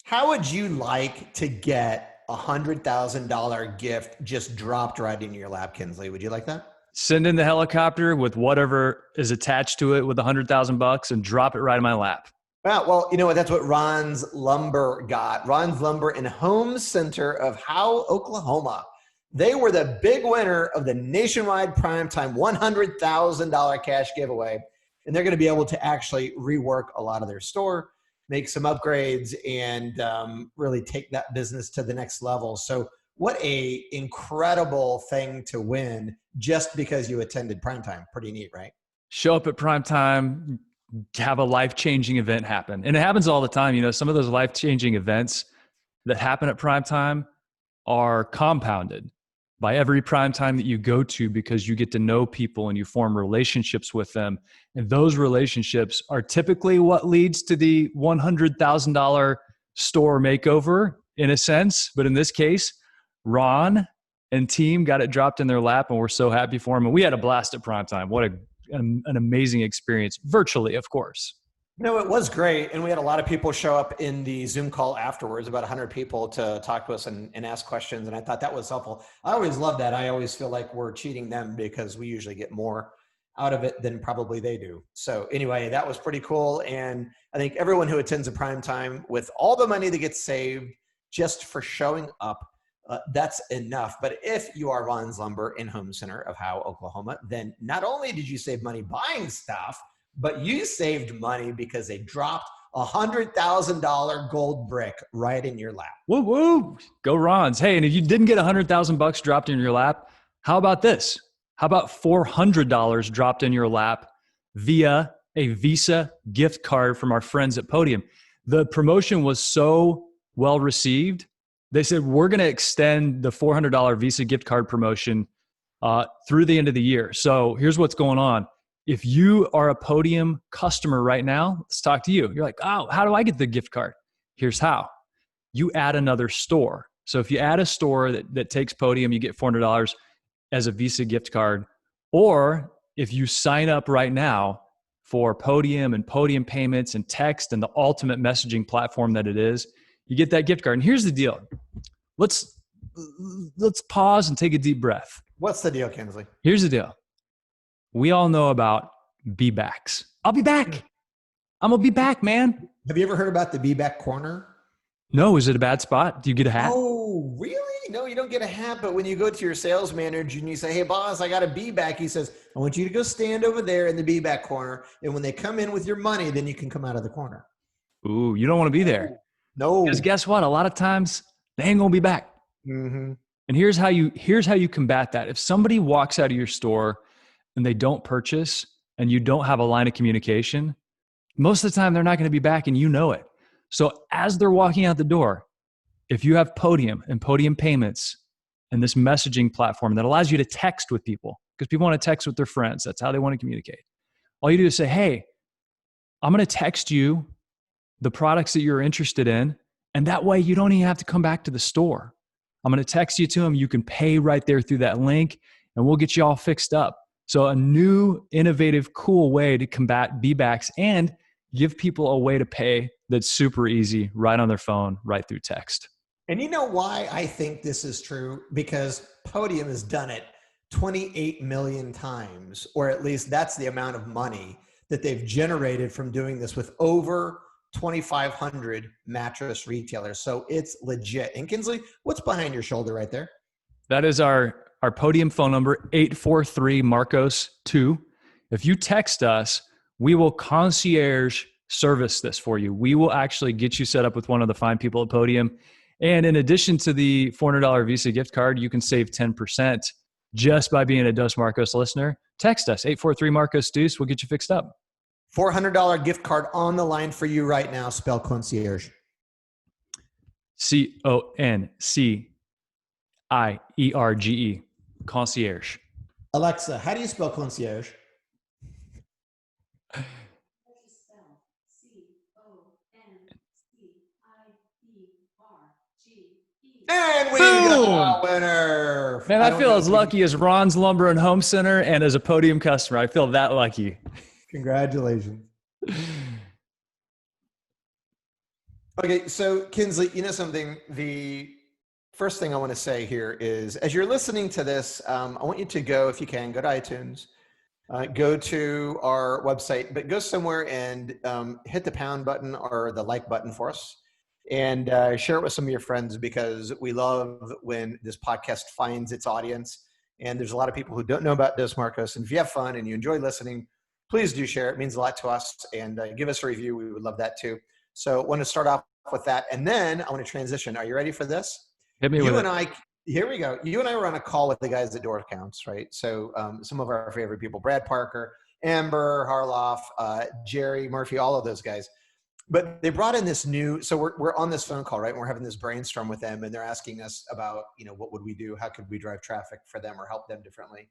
How would you like to get a $100,000 gift just dropped right into your lap, Kinsley? Would you like that? Send in the helicopter with whatever is attached to it with $100,000 and drop it right in my lap. Well, you know what? That's what Ron's Lumber got. Ron's Lumber in Home Center of Howe, Oklahoma. They were the big winner of the nationwide primetime $100,000 cash giveaway. And they're going to be able to actually rework a lot of their store, make some upgrades, and really take that business to the next level. So what a incredible thing to win just because you attended primetime. Pretty neat, right? Show up at primetime, have a life-changing event happen. And it happens all the time. You know, some of those life-changing events that happen at primetime are compounded by every primetime that you go to, because you get to know people and you form relationships with them. And those relationships are typically what leads to the $100,000 store makeover in a sense. But in this case, Ron and team got it dropped in their lap, and we're so happy for them. And we had a blast at primetime. What an amazing experience, virtually, of course. No, it was great. And we had a lot of people show up in the Zoom call afterwards, about 100 people to talk to us and ask questions. And I thought that was helpful. I always love that. I always feel like we're cheating them because we usually get more out of it than probably they do. So anyway, that was pretty cool. And I think everyone who attends a prime time, with all the money that gets saved just for showing up, that's enough. But if you are Ron's Lumber in Home Center of Howe, Oklahoma, then not only did you save money buying stuff, but you saved money because they dropped a $100,000 gold brick right in your lap. Woo woo! Go Rons! Hey, and if you didn't get $100,000 dropped in your lap, how about this? How about $400 dropped in your lap via a Visa gift card from our friends at Podium? The promotion was so well received. They said, we're going to extend the $400 Visa gift card promotion through the end of the year. So here's what's going on. If you are a Podium customer right now, let's talk to you. You're like, oh, how do I get the gift card? Here's how. You add another store. So if you add a store that takes Podium, you get $400 as a Visa gift card. Or if you sign up right now for Podium and Podium payments and text and the ultimate messaging platform that it is, you get that gift card. And here's the deal. Let's pause and take a deep breath. What's the deal, Kinsley? Here's the deal. We all know about be-backs. I'll be back. I'm going to be back, man. Have you ever heard about the Be Back Corner? No. Is it a bad spot? Do you get a hat? Oh, really? No, you don't get a hat. But when you go to your sales manager and you say, hey, boss, I got a Be Back, he says, I want you to go stand over there in the Be Back corner. And when they come in with your money, then you can come out of the corner. Ooh, you don't want to be there. No. Because guess what? A lot of times they ain't going to be back. Mm-hmm. And here's how you combat that. If somebody walks out of your store and they don't purchase and you don't have a line of communication, most of the time they're not going to be back, and you know it. So as they're walking out the door, if you have Podium and Podium payments and this messaging platform that allows you to text with people, because people want to text with their friends, that's how they want to communicate. All you do is say, hey, I'm going to text you the products that you're interested in, and that way you don't even have to come back to the store. I'm going to text you to them. You can pay right there through that link, and we'll get you all fixed up. So a new, innovative, cool way to combat be-backs and give people a way to pay that's super easy, right on their phone, right through text. And you know why I think this is true? Because Podium has done it 28 million times, or at least that's the amount of money that they've generated from doing this with over 2,500 mattress retailers. So it's legit. And Kinsley, what's behind your shoulder right there? That is our Podium phone number, 843-MARCOS-2. If you text us, we will concierge service this for you. We will actually get you set up with one of the fine people at Podium. And in addition to the $400 Visa gift card, you can save 10% just by being a Dos Marcos listener. Text us, 843-MARCOS-2. We'll get you fixed up. $400 gift card on the line for you right now. Spell concierge. CONCIERGE. Concierge. Alexa, how do you spell concierge? And we got a winner. Man, I feel as lucky as Ron's Lumber and Home Center and as a Podium customer. I feel that lucky. Congratulations. Okay, so Kinsley, you know something? The first thing I want to say here is, as you're listening to this, I want you to go, if you can, go to iTunes, go to our website, but go somewhere and hit the pound button or the like button for us, and share it with some of your friends, because we love when this podcast finds its audience. And there's a lot of people who don't know about Dos Marcos. And if you have fun and you enjoy listening, please do share. It means a lot to us. And give us a review. We would love that too. So I want to start off with that. And then I want to transition. Are you ready for this? Hit me with You it. and I, here we go. You and I were on a call with the guys at Door Counts, right? So some of our favorite people, Brad Parker, Amber Harloff, Jerry Murphy, all of those guys. But they brought in this new, so we're on this phone call, right? And we're having this brainstorm with them, and they're asking us about, what would we do? How could we drive traffic for them or help them differently?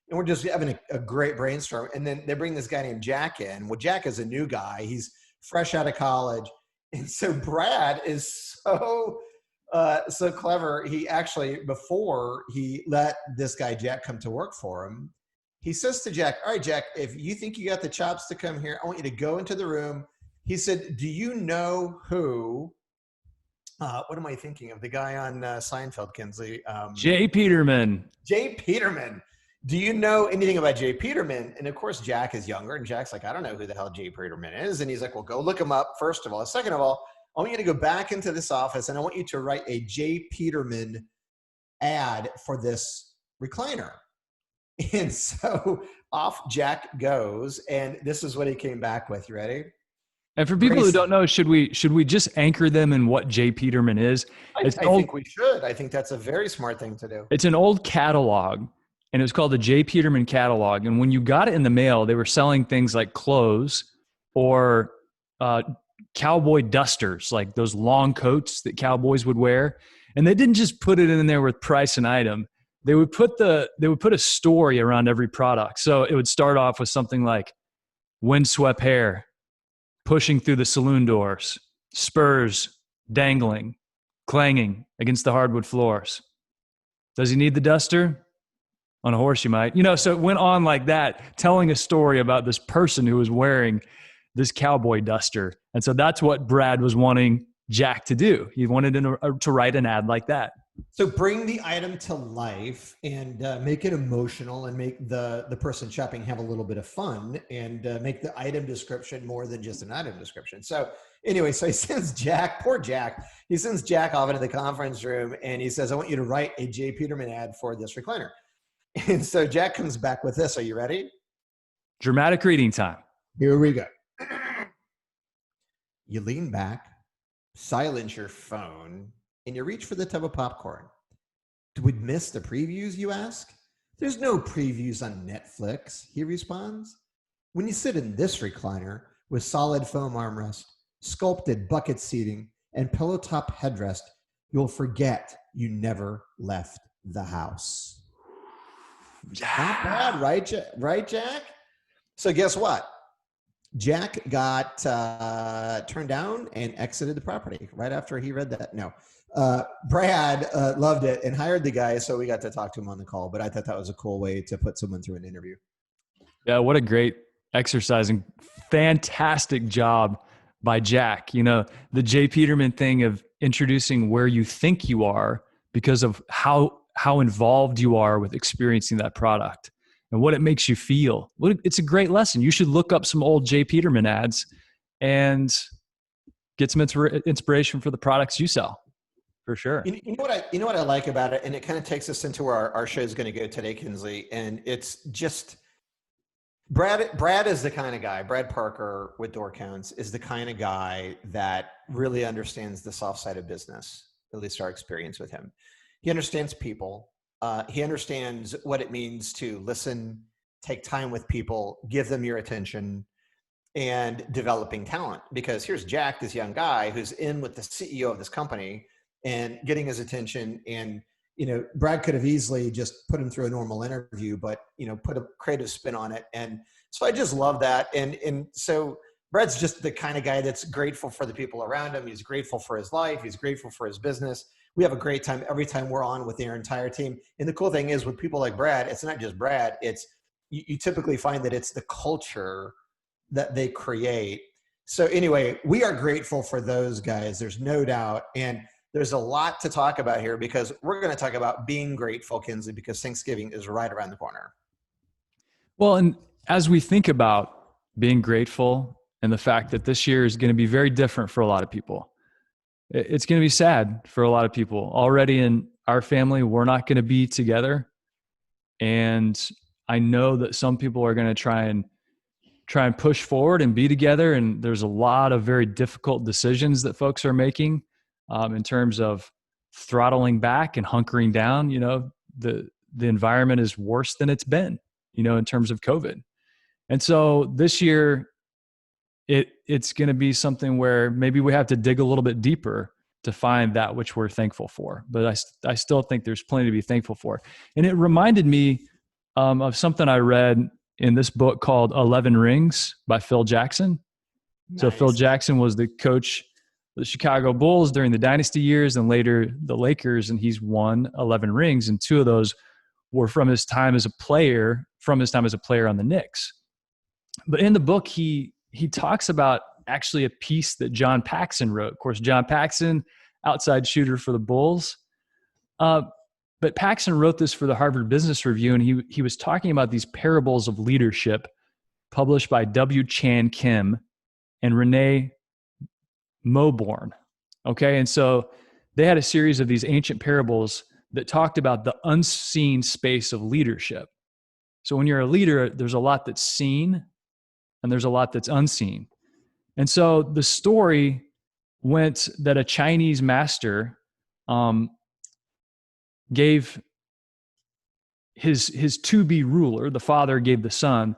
And we're just having a great brainstorm. And then they bring this guy named Jack in. Well, Jack is a new guy. He's fresh out of college. And so Brad is so clever. He actually, before he let this guy Jack come to work for him, he says to Jack, all right, Jack, if you think you got the chops to come here, I want you to go into the room. He said, do you know who, what am I thinking of? The guy on Seinfeld, Kinsley. Jay Peterman. Jay Peterman. Do you know anything about Jay Peterman? And of course, Jack is younger, and Jack's like, I don't know who the hell Jay Peterman is. And he's like, well, go look him up, first of all. Second of all, I want you to go back into this office, and I want you to write a Jay Peterman ad for this recliner. And so off Jack goes, and this is what he came back with. You ready? And for people who don't know, should we just anchor them in what Jay Peterman is? I think we should. I think that's a very smart thing to do. It's an old catalog, and it was called the Jay Peterman catalog. And when you got it in the mail, they were selling things like clothes or cowboy dusters, like those long coats that cowboys would wear. And they didn't just put it in there with price and item. They would put a story around every product. So it would start off with something like windswept hair, pushing through the saloon doors, spurs dangling, clanging against the hardwood floors. Does he need the duster? On a horse, you might. So it went on like that, telling a story about this person who was wearing this cowboy duster. And so that's what Brad was wanting Jack to do. He wanted to write an ad like that. So bring the item to life and make it emotional, and make the person shopping have a little bit of fun, and make the item description more than just an item description. So anyway, so he sends Jack, poor Jack, he sends Jack off into the conference room, and he says, I want you to write a Jay Peterman ad for this recliner. And so Jack comes back with this. Are you ready? Dramatic reading time. Here we go. You lean back, silence your phone, and you reach for the tub of popcorn. Did we miss the previews, you ask? There's no previews on Netflix, he responds. When you sit in this recliner with solid foam armrest, sculpted bucket seating, and pillow top headrest, you'll forget you never left the house. Not bad, right, Jack? So guess what? Jack got turned down and exited the property right after he read that. No, Brad loved it and hired the guy, so we got to talk to him on the call. But I thought that was a cool way to put someone through an interview. Yeah, what a great exercise and fantastic job by Jack. The Jay Peterman thing of introducing where you think you are because of how involved you are with experiencing that product and what it makes you feel. It's a great lesson. You should look up some old Jay Peterman ads and get some inspiration for the products you sell, for sure. You know what I like about it, and it kind of takes us into where our show is going to go today, Kinsley, and it's just Brad is the kind of guy, Brad Parker with Door Counts is the kind of guy that really understands the soft side of business, at least our experience with him. He understands people. He understands what it means to listen, take time with people, give them your attention, and developing talent. Because here's Jack, this young guy who's in with the CEO of this company and getting his attention. And, Brad could have easily just put him through a normal interview, but, put a creative spin on it. And so I just love that. And so Brad's just the kind of guy that's grateful for the people around him. He's grateful for his life. He's grateful for his business. We have a great time every time we're on with their entire team. And the cool thing is with people like Brad, it's not just Brad. It's you typically find that it's the culture that they create. So anyway, we are grateful for those guys. There's no doubt. And there's a lot to talk about here because we're going to talk about being grateful, Kinsley, because Thanksgiving is right around the corner. Well, and as we think about being grateful and the fact that this year is going to be very different for a lot of people, it's going to be sad for a lot of people. Already in our family, we're not going to be together. And I know that some people are going to try and push forward and be together. And there's a lot of very difficult decisions that folks are making in terms of throttling back and hunkering down. You know, the environment is worse than it's been, you know, in terms of COVID. And so this year, it's going to be something where maybe we have to dig a little bit deeper to find that which we're thankful for. But I still think there's plenty to be thankful for. And it reminded me of something I read in this book called 11 Rings by Phil Jackson. Nice. So Phil Jackson was the coach of the Chicago Bulls during the dynasty years and later the Lakers, and he's won 11 rings. And 2 of those were from his time as a player on the Knicks. But in the book, he talks about actually a piece that John Paxson wrote. Of course, John Paxson, outside shooter for the Bulls. But Paxson wrote this for the Harvard Business Review, and he was talking about these parables of leadership published by W. Chan Kim and Renee Moborn. Okay, and so they had a series of these ancient parables that talked about the unseen space of leadership. So when you're a leader, there's a lot that's seen and there's a lot that's unseen. And so the story went that a Chinese master gave his to-be ruler, the father gave the son,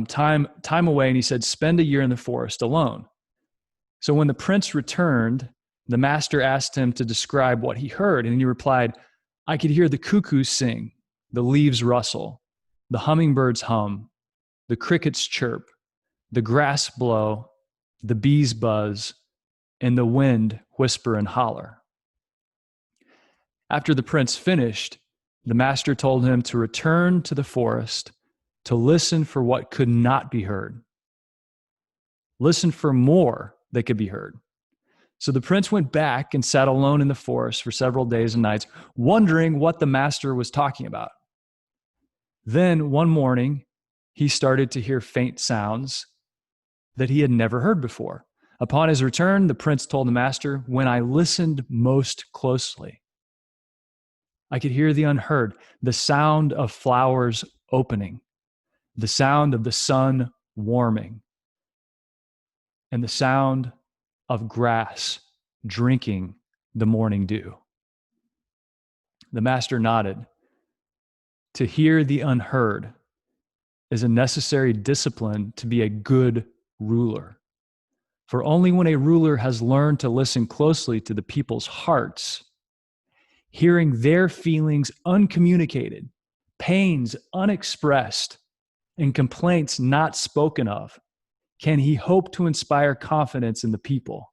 time away, and he said, spend a year in the forest alone. So when the prince returned, the master asked him to describe what he heard, and he replied, I could hear the cuckoos sing, the leaves rustle, the hummingbirds hum, the crickets chirp, the grass blow, the bees buzz, and the wind whisper and holler. After the prince finished, the master told him to return to the forest to listen for what could not be heard. Listen for more that could be heard. So the prince went back and sat alone in the forest for several days and nights, wondering what the master was talking about. Then one morning, he started to hear faint sounds that he had never heard before. Upon his return, the prince told the master, when I listened most closely, I could hear the unheard, the sound of flowers opening, the sound of the sun warming, and the sound of grass drinking the morning dew. The master nodded. To hear the unheard is a necessary discipline to be a good ruler. For only when a ruler has learned to listen closely to the people's hearts, hearing their feelings uncommunicated, pains unexpressed, and complaints not spoken of, can he hope to inspire confidence in the people,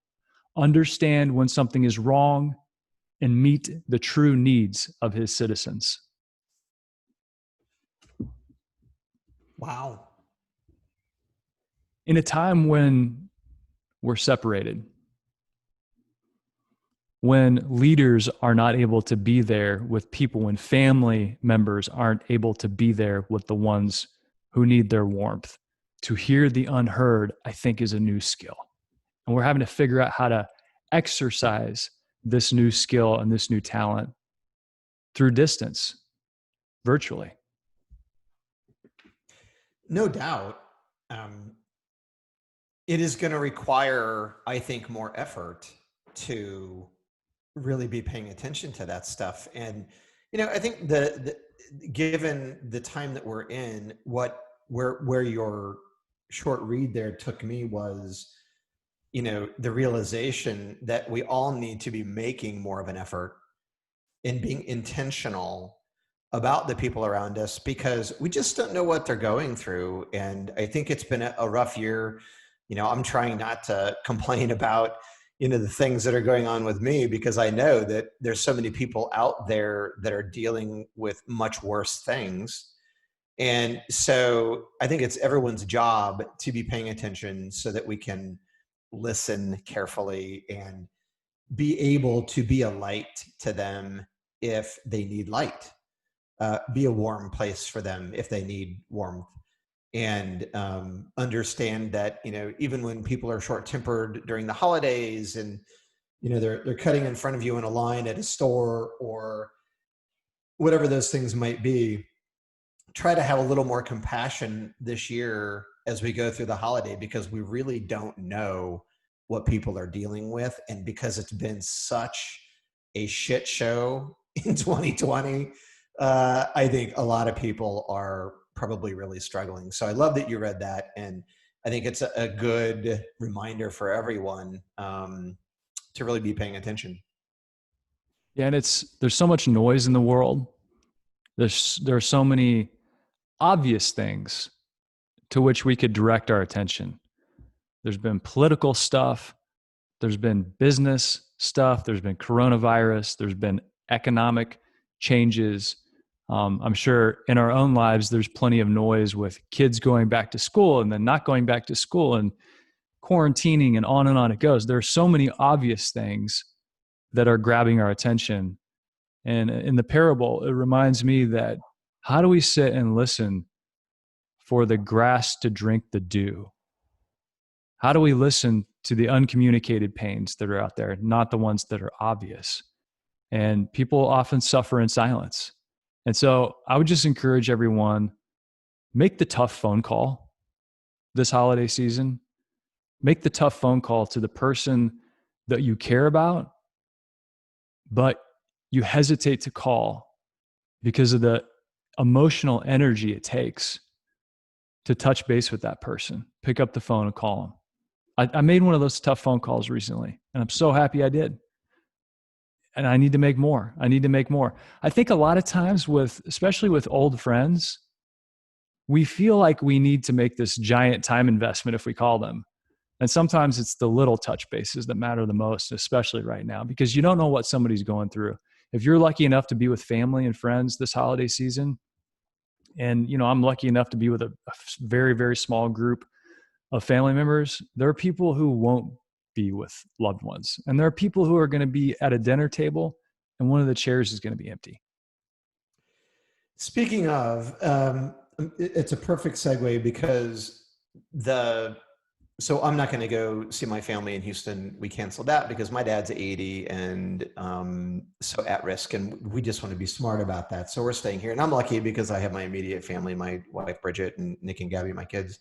understand when something is wrong, and meet the true needs of his citizens. Wow. In a time when we're separated, when leaders are not able to be there with people, when family members aren't able to be there with the ones who need their warmth, to hear the unheard, I think, is a new skill. And we're having to figure out how to exercise this new skill and this new talent through distance, virtually. No doubt. It is going to require, I think, more effort to really be paying attention to that stuff. And, you know, I think given the time that we're in, where your short read there took me was, you know, the realization that we all need to be making more of an effort in being intentional about the people around us, because we just don't know what they're going through. And I think it's been a rough year. You know, I'm trying not to complain about, you know, the things that are going on with me, because I know that there's so many people out there that are dealing with much worse things. And so I think it's everyone's job to be paying attention so that we can listen carefully and be able to be a light to them if they need light, be a warm place for them if they need warmth, and understand that, even when people are short-tempered during the holidays and, they're cutting in front of you in a line at a store or whatever those things might be, try to have a little more compassion this year as we go through the holiday, because we really don't know what people are dealing with. And because it's been such a shit show in 2020, I think a lot of people are probably really struggling. So I love that you read that. And I think it's a good reminder for everyone to really be paying attention. Yeah, and there's so much noise in the world. There are so many obvious things to which we could direct our attention. There's been political stuff, there's been business stuff, there's been coronavirus, there's been economic changes. I'm sure in our own lives, there's plenty of noise with kids going back to school and then not going back to school and quarantining, and on it goes. There are so many obvious things that are grabbing our attention. And in the parable, it reminds me that how do we sit and listen for the grass to drink the dew? How do we listen to the uncommunicated pains that are out there, not the ones that are obvious? And people often suffer in silence. And so I would just encourage everyone, make the tough phone call this holiday season. Make the tough phone call to the person that you care about, but you hesitate to call because of the emotional energy it takes to touch base with that person. Pick up the phone and call them. I made one of those tough phone calls recently, and I'm so happy I did. And I need to make more. I think a lot of times especially with old friends, we feel like we need to make this giant time investment if we call them. And sometimes it's the little touch bases that matter the most, especially right now, because you don't know what somebody's going through. If you're lucky enough to be with family and friends this holiday season, and I'm lucky enough to be with a very, very small group of family members, there are people who won't be with loved ones. And there are people who are going to be at a dinner table and one of the chairs is going to be empty. Speaking of, it's a perfect segue because so I'm not going to go see my family in Houston. We canceled that because my dad's 80 and so at risk, and we just want to be smart about that. So we're staying here, and I'm lucky because I have my immediate family, my wife Bridget and Nick and Gabby, my kids.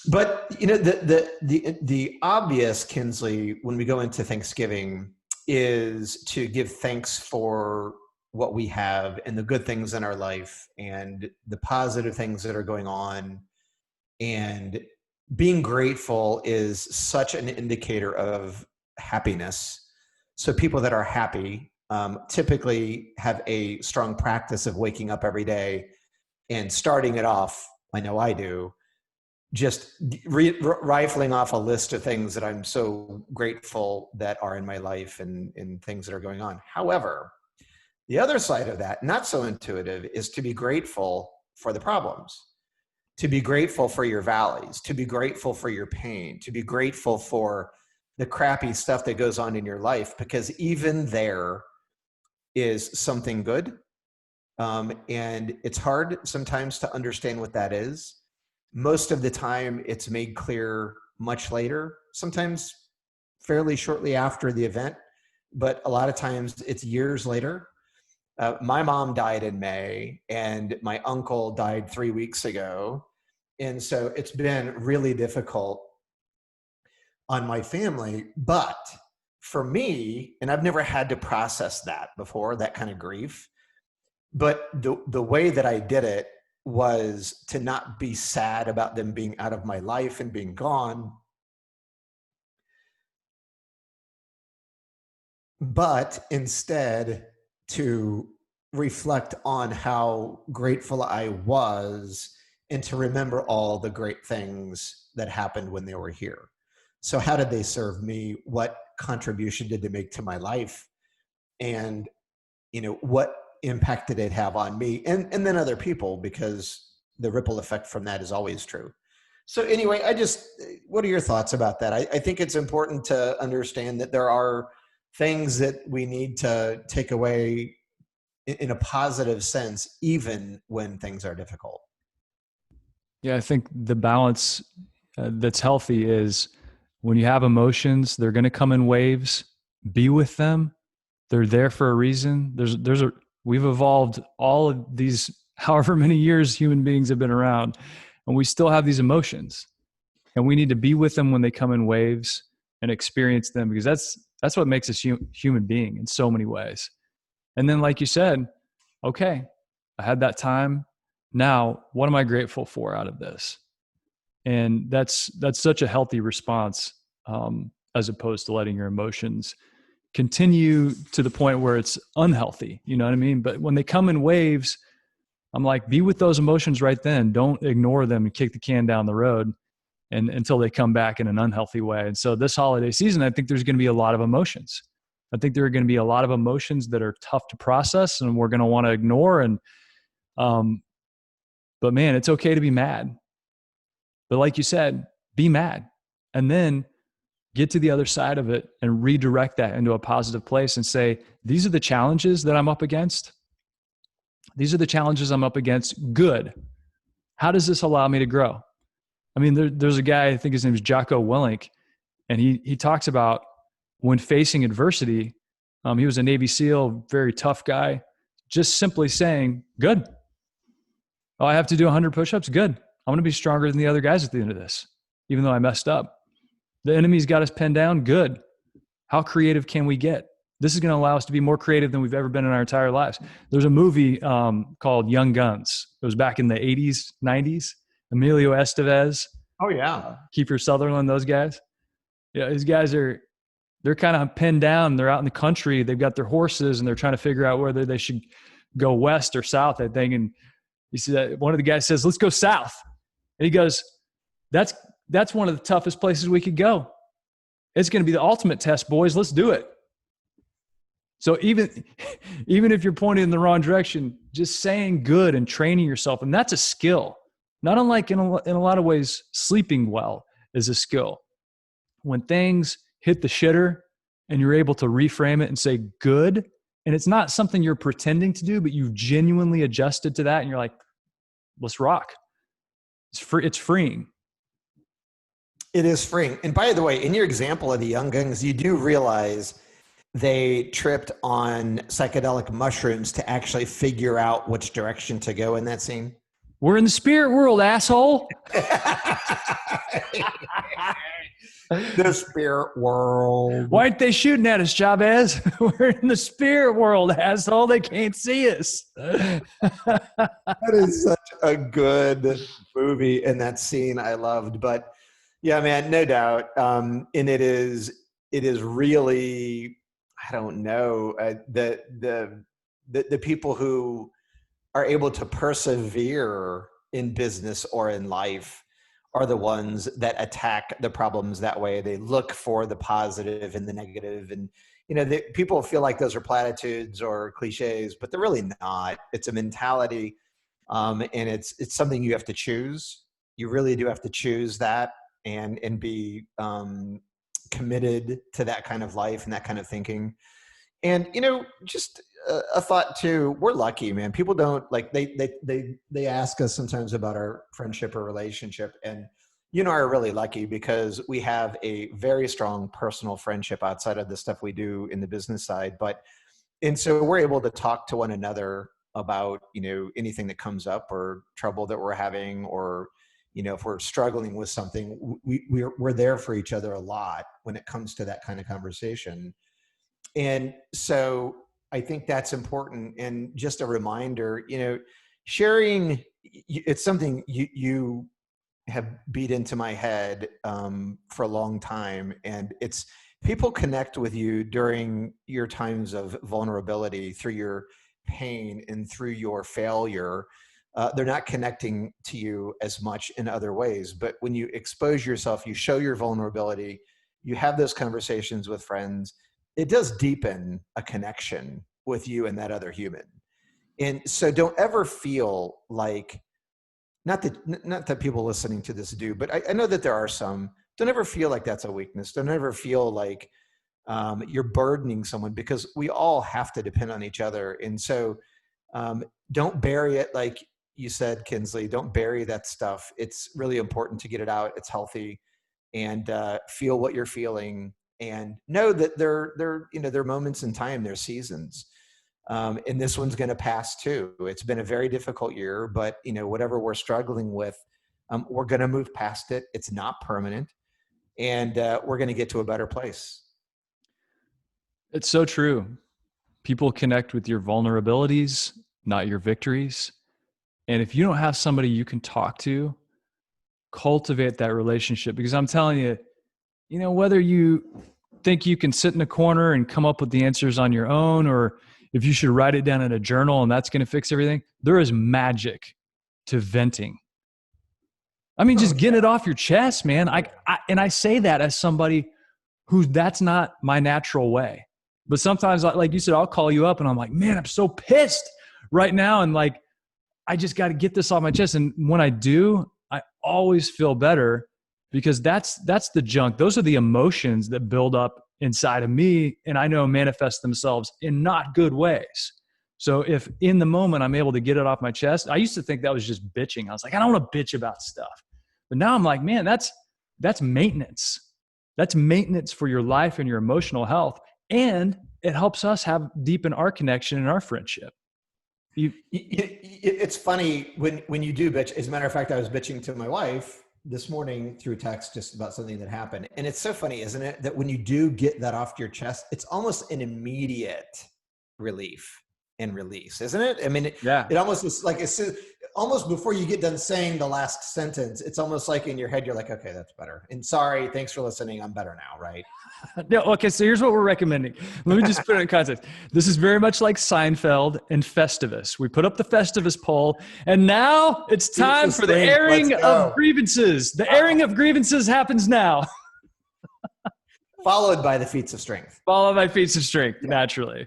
But the obvious, Kinsley, when we go into Thanksgiving, is to give thanks for what we have and the good things in our life and the positive things that are going on. And being grateful is such an indicator of happiness. So people that are happy typically have a strong practice of waking up every day and starting it off. I know I do. Just rifling off a list of things that I'm so grateful that are in my life and things that are going on. However, the other side of that, not so intuitive, is to be grateful for the problems, to be grateful for your valleys, to be grateful for your pain, to be grateful for the crappy stuff that goes on in your life, because even there is something good. And it's hard sometimes to understand what that is. Most of the time it's made clear much later, sometimes fairly shortly after the event, but a lot of times it's years later. My mom died in May and my uncle died 3 weeks ago. And so it's been really difficult on my family. But for me, and I've never had to process that before, that kind of grief, but the way that I did it was to not be sad about them being out of my life and being gone, but instead to reflect on how grateful I was and to remember all the great things that happened when they were here. So how did they serve me? What contribution did they make to my life? And, what impact did it have on me and then other people, because the ripple effect from that is always true. So anyway, what are your thoughts about that? I think it's important to understand that there are things that we need to take away in a positive sense, even when things are difficult. Yeah, I think the balance that's healthy is when you have emotions, they're going to come in waves. Be with them. They're there for a reason. We've evolved all of these, however many years human beings have been around, and we still have these emotions. And we need to be with them when they come in waves and experience them, because that's what makes us human being in so many ways. And then, like you said, okay, I had that time. Now, what am I grateful for out of this? And that's such a healthy response, as opposed to letting your emotions continue to the point where it's unhealthy. You know what I mean? But when they come in waves, I'm like, be with those emotions right then. Don't ignore them and kick the can down the road and until they come back in an unhealthy way. And so this holiday season, I think there's going to be a lot of emotions. I think there are going to be a lot of emotions that are tough to process and we're going to want to ignore. And, but man, it's okay to be mad. But like you said, be mad and then get to the other side of it and redirect that into a positive place and say, these are the challenges that I'm up against. These are the challenges I'm up against. Good. How does this allow me to grow? I mean, there's a guy, I think his name is Jocko Willink, and he talks about when facing adversity, he was a Navy SEAL, very tough guy, just simply saying, good. Oh, I have to do 100 push-ups? Good. I'm going to be stronger than the other guys at the end of this, even though I messed up. The enemy's got us pinned down? Good. How creative can we get? This is going to allow us to be more creative than we've ever been in our entire lives. There's a movie called Young Guns. It was back in the 80s, 90s. Emilio Estevez. Oh, yeah. Kiefer Sutherland, those guys. Yeah, these guys they're kind of pinned down. They're out in the country. They've got their horses, and they're trying to figure out whether they should go west or south, I think. And you see that one of the guys says, let's go south. And he goes, that's one of the toughest places we could go. It's going to be the ultimate test, boys. Let's do it. So even if you're pointing in the wrong direction, just saying good and training yourself, and that's a skill. Not unlike in a lot of ways, sleeping well is a skill. When things hit the shitter and you're able to reframe it and say good, and it's not something you're pretending to do, but you've genuinely adjusted to that, and you're like, let's rock. It's freeing. It is freeing. And by the way, in your example of the Young Guns, you do realize they tripped on psychedelic mushrooms to actually figure out which direction to go in that scene. We're in the spirit world, asshole. The spirit world. Why aren't they shooting at us, Chavez? We're in the spirit world, asshole. They can't see us. That is such a good movie, and that scene I loved. But yeah, man, no doubt. And it is really, I don't know, the people who are able to persevere in business or in life are the ones that attack the problems that way. They look for the positive and the negative. And, people feel like those are platitudes or cliches, but they're really not. It's a mentality. And it's something you have to choose. You really do have to choose that and be committed to that kind of life and that kind of thinking. And, just a thought too, we're lucky, man. People don't like, they ask us sometimes about our friendship or relationship, and are really lucky because we have a very strong personal friendship outside of the stuff we do in the business side. And so we're able to talk to one another about, anything that comes up or trouble that we're having, or, if we're struggling with something, we're there for each other a lot when it comes to that kind of conversation. And so I think that's important. And just a reminder, sharing, it's something you have beat into my head for a long time. And it's people connect with you during your times of vulnerability, through your pain and through your failure. They're not connecting to you as much in other ways. But when you expose yourself, you show your vulnerability, you have those conversations with friends, it does deepen a connection with you and that other human. And so don't ever feel like not that people listening to this do, but I know that there are some. Don't ever feel like that's a weakness. Don't ever feel like you're burdening someone, because we all have to depend on each other. And so don't bury it. Like you said, Kinsley, don't bury that stuff. It's really important to get it out. It's healthy, and feel what you're feeling, and know that there are moments in time, there's seasons. And this one's going to pass too. It's been a very difficult year, but whatever we're struggling with, we're going to move past it. It's not permanent, and we're going to get to a better place. It's so true. People connect with your vulnerabilities, not your victories. And if you don't have somebody you can talk to, cultivate that relationship. Because I'm telling you, whether you think you can sit in a corner and come up with the answers on your own, or if you should write it down in a journal and that's going to fix everything, there is magic to venting. I mean, just getting it off your chest, man. I say that as somebody who that's not my natural way. But sometimes, like you said, I'll call you up and I'm like, man, I'm so pissed right now. And like, I just got to get this off my chest. And when I do, I always feel better, because that's the junk. Those are the emotions that build up inside of me, and I know manifest themselves in not good ways. So if in the moment I'm able to get it off my chest, I used to think that was just bitching. I was like, I don't want to bitch about stuff. But now I'm like, man, that's maintenance. That's maintenance for your life and your emotional health. And it helps us deepen our connection and our friendship. It's funny when you do bitch. As a matter of fact, I was bitching to my wife this morning through text just about something that happened. And it's so funny, isn't it, that when you do get that off your chest, it's almost an immediate relief and release, isn't it? I mean, it almost is like, it's almost before you get done saying the last sentence, it's almost like in your head, you're like, okay, that's better. And sorry, thanks for listening. I'm better now, right? No, okay, so here's what we're recommending. Let me just put it in context. This is very much like Seinfeld and Festivus. We put up the Festivus poll, and now it's time for the airing of grievances. The airing of grievances happens now. Followed by the feats of strength. Followed by feats of strength, naturally.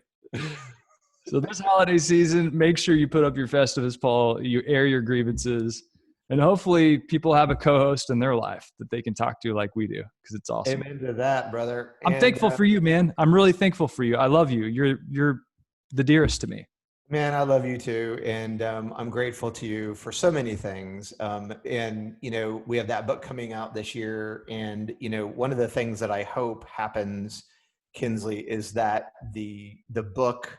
So this holiday season, make sure you put up your Festivus poll, you air your grievances, and hopefully people have a co-host in their life that they can talk to like we do, because it's awesome. Amen to that, brother. I'm thankful for you, man. I'm really thankful for you. I love you. You're the dearest to me. Man, I love you too. And I'm grateful to you for so many things. And, we have that book coming out this year. And, one of the things that I hope happens, Kinsley, is that the book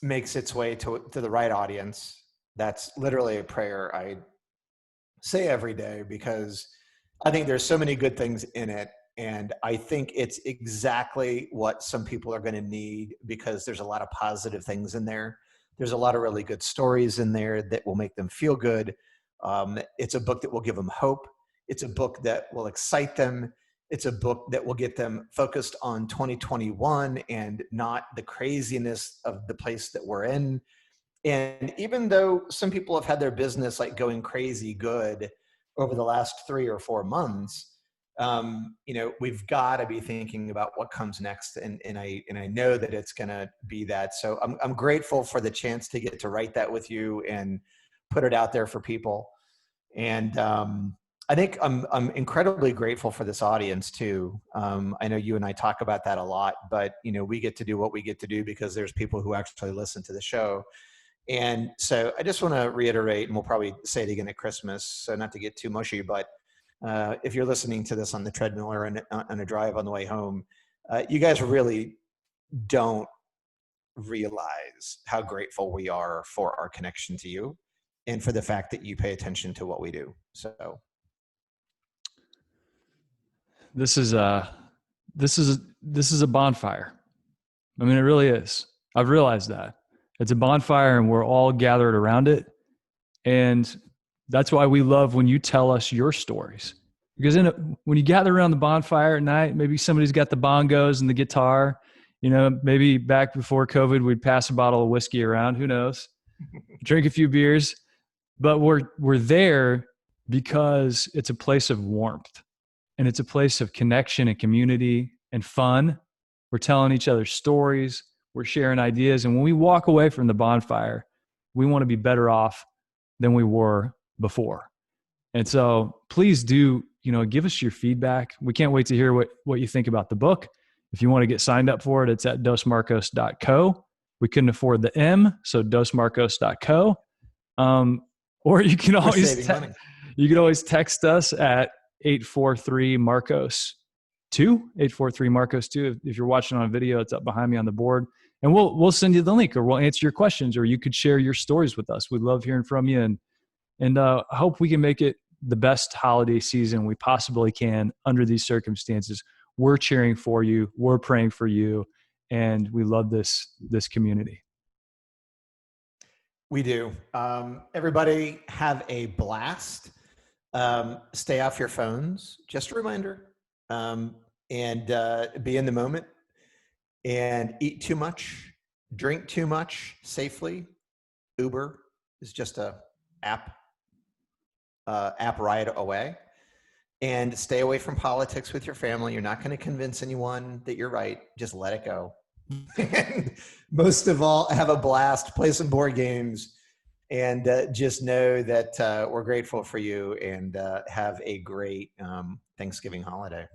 makes its way to the right audience. That's literally a prayer I say every day, because I think there's so many good things in it. And I think it's exactly what some people are going to need, because there's a lot of positive things in there. There's a lot of really good stories in there that will make them feel good. It's a book that will give them hope. It's a book that will excite them. It's a book that will get them focused on 2021 and not the craziness of the place that we're in. And even though some people have had their business like going crazy good over the last 3 or 4 months, we've got to be thinking about what comes next. And I know that it's going to be that. So I'm grateful for the chance to get to write that with you and put it out there for people. And I think I'm incredibly grateful for this audience too. I know you and I talk about that a lot, but we get to do what we get to do because there's people who actually listen to the show. And so I just want to reiterate, and we'll probably say it again at Christmas, so not to get too mushy, but if you're listening to this on the treadmill or on a drive on the way home, you guys really don't realize how grateful we are for our connection to you and for the fact that you pay attention to what we do. So this is a bonfire. I mean, it really is. I've realized that. It's a bonfire and we're all gathered around it. And that's why we love when you tell us your stories. Because when you gather around the bonfire at night, maybe somebody's got the bongos and the guitar. Maybe back before COVID, we'd pass a bottle of whiskey around. Who knows? Drink a few beers. But we're there because it's a place of warmth. And it's a place of connection and community and fun. We're telling each other stories. We're sharing ideas. And when we walk away from the bonfire, we want to be better off than we were before. And so please do, give us your feedback. We can't wait to hear what you think about the book. If you want to get signed up for it, it's at dosmarcos.co. We couldn't afford the M, so dosmarcos.co. Or you can always text us at 843-MARCOS 2, 843-MARCOS 2. If you're watching on video, it's up behind me on the board. And we'll send you the link, or we'll answer your questions, or you could share your stories with us. We love hearing from you, and I hope we can make it the best holiday season we possibly can under these circumstances. We're cheering for you. We're praying for you. And we love this community. We do. Everybody have a blast. Stay off your phones. Just a reminder. And be in the moment. And eat too much. Drink too much safely. Uber is just a app ride away. And stay away from politics with your family. You're not going to convince anyone that you're right. Just let it go. And most of all, have a blast, play some board games, and just know that we're grateful for you, and have a great Thanksgiving holiday.